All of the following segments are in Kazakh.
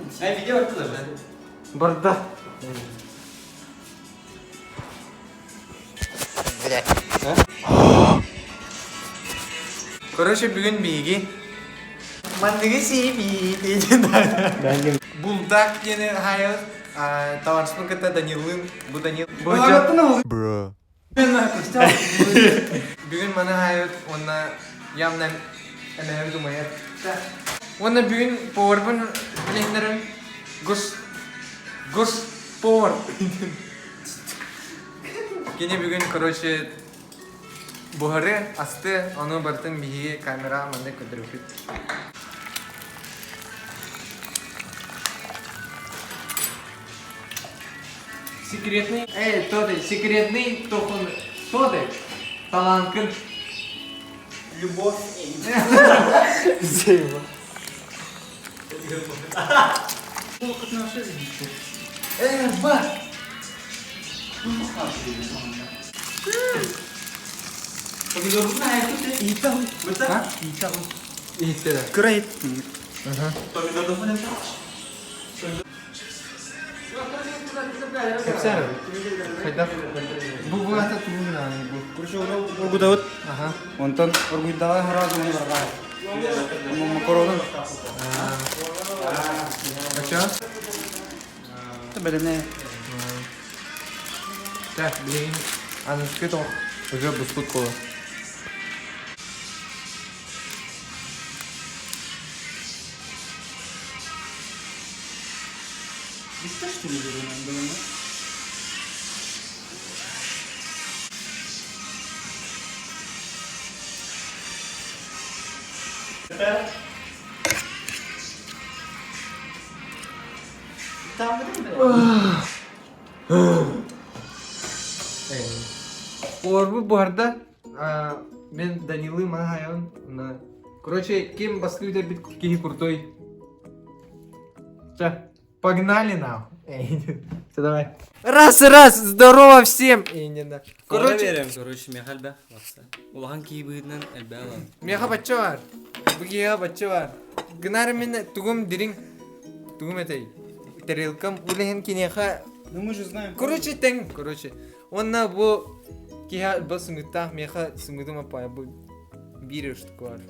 Video attılar ben. Barda. Короче, бүгін бейге. Мандығы сейбей дейден дайда. Бұлдақ дені хайыз. Товарышпын кіта Данилын. Бұ Данил. Bro. Бүгін мана хайыз. Онна ямнан әмәйі думайыр. Онна бүгін поварбын білендерім. Гус повар. Кене бүгін, короче, бұхары асты, оны бартын бейге камера маңда көдіріп. Секретный, секретный тохон, таланкын. Любовь. Зейма. Ба! Помидорun hayatı iyi tabii. Betul? Ha? İyi tabii. İyi de. Great. Pomidor da falan tak. Hepsi Kayda. Bu hata turun yani bu. Kurşu orgu Davut. Aha. Ondan orgu daha herhalde onu var. Makaronun. Kaça? Böyle ne? Так, блин. Анышкы тоқ. Уже бұспыт қолы. Bitti что ли böyle? Tam mı? Орбу барда. Мен Данилы Манхайон. Короче, кем баскрипер бит кихи крутой. Все, погнали нахуй. Все, давай. Раз, здорово всем. Короче, Мехаль бе, ватса. Улахан кийбыйдынан элбе алам. Меха бачча бар. Бугига бачча бар. Гынар мен тугум дирин. Тугум этой. Тарелкам улehen кинеха. Ну мы же знаем. Короче. Онна бу киха басмыта меха смыдыма пая бу бирешь такое.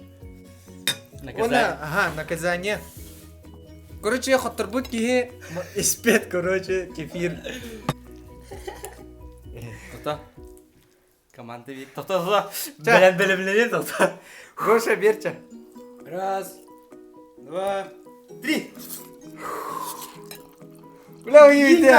Ага, наказание. Короче, я хотел бы кихе испет, короче, кефир. Тота. Команда вик. Тота. Белем тота. Гоша, Берча. Раз, два, три. Бля, уйди.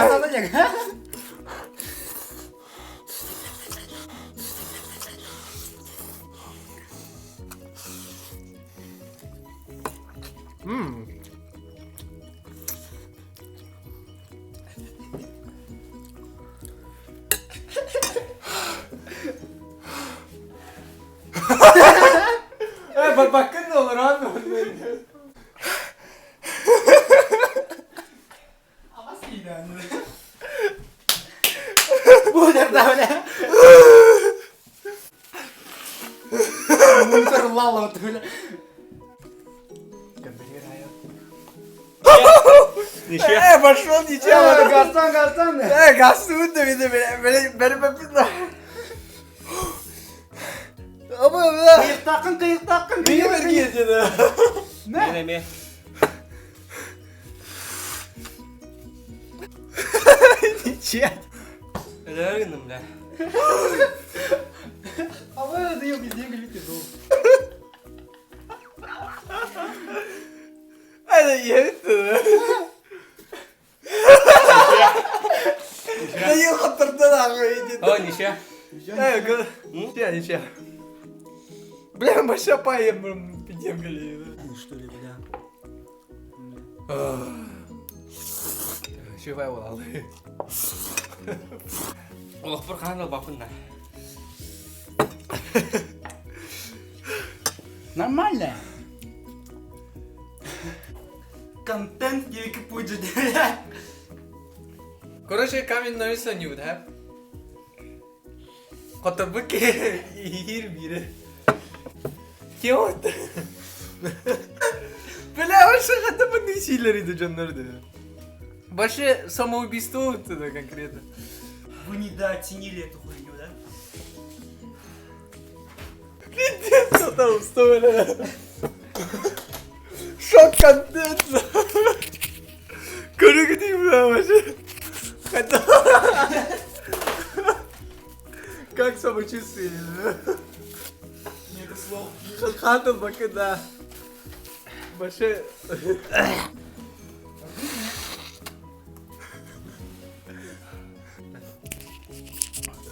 Bakın ne olur abi. Ama siden. Bu nerede öyle? Mungkar lalo tuh. Пошел ничего. Гастан. Гасу да види бeni папина. Ama Kıyık takın. niye vergi yedin? Ne mi? Niçin? Öyle öğrendim la. Ama diyor bizim birlikte doğu. Hadi yetti. Ne yok hatırda abi. О, ничего. Ничего. Бля, Маша поем, пидемгали. Что ли, бля? Шивай волал. Олох бір қанал бапынна. Нормально. Контент gibi кипуджи. Короче, камень нойса не удав. Котабыки хир бире. Кем это? Бля, Başı adamın ne şeyleriydi canlardı. Başı самоубийство вот это конкретно. Вы недооценили эту хуйню, да? Там стоя. Шок контент. Көрі кетейін бі башы. Как самочувствие? Нет слов. Хатыл бакы, да. Başı...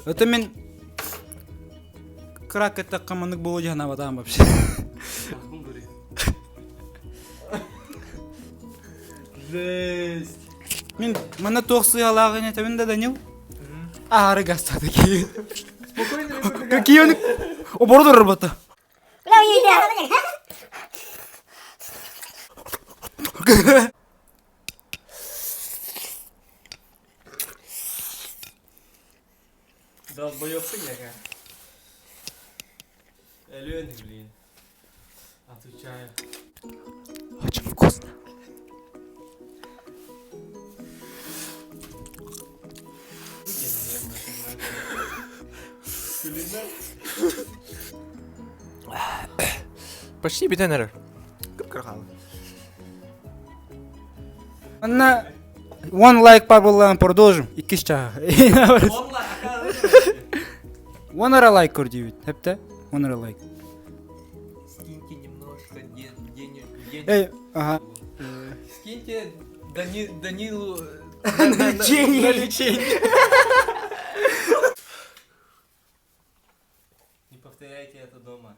Это мен... Крак это командык болу жана батам вообще. Жесть. Мен мана тоқсы алагын етемін да Данил. Ары гастады кейін. Какие он... Оборот работа. Долбоёбсың яга. Элен, блин. Отвечаю. Очень вкусно. Почти битенер. Кып-кырхалы. Мана... One like бар болған продолжим. 2 чаға. Онлай, оказывается. One ара лайк көр дейбіт. Хепті? One ара лайк. Скиньте немножко денег. Эй, ага. Скиньте Данилу... На лечение. Не повторяйте это дома.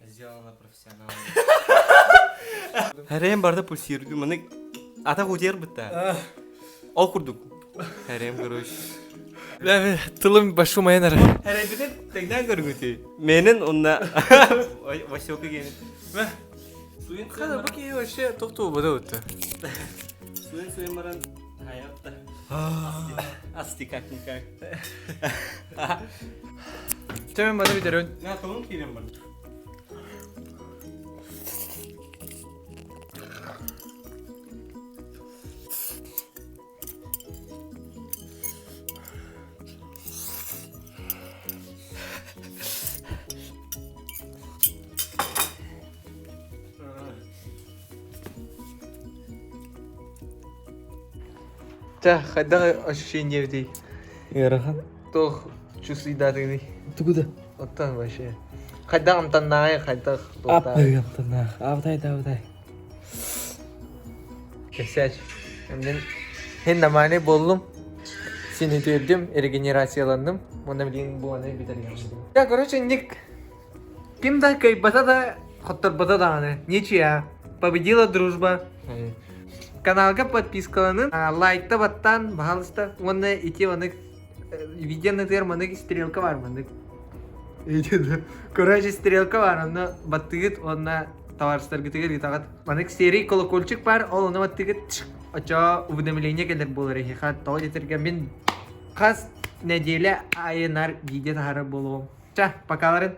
Сделано профессионально. Herem barda pulsirdi. Mene ata ko'tar bitta. Ol kurduk. Herem görüş. Ben tılım başıma yanar. Heremden tekrar görüntü. Menen onda Vaşoka geldi. Suyun Kada bak iyi vaşı toktu bada öttü. Suyun maran hayatta. Asti kak. Tamam bana bir derön. Ne yapalım ki ben? Да, когда ощущение в день. Ярахан. То чувствую даты. Ты куда? Вот там вообще. Когда он там на когда Yaptın Avday. Kesaç. Hem namane buldum. Seni gördüm, регенерацияlandım. Ona bilin bu anı bitireceğim. Ya короче, Ник. Kim da kay bata da хотор bata da ne? Ничья. Победила дружба. Каналга подпискаланын, лайкта баттан, бахалыста, оны ити оны видеоны тер маны стрелка бар маны. Короче, стрелка бар, оны баттыгыт, оны товарыстар гитигер гитагат. Маны серий колокольчик бар, ол оны баттыгыт, ача уведомление келер болар эхи. Хат тау детерген мен қас неделе айынар видео тахары болуым. Ча, покаларын.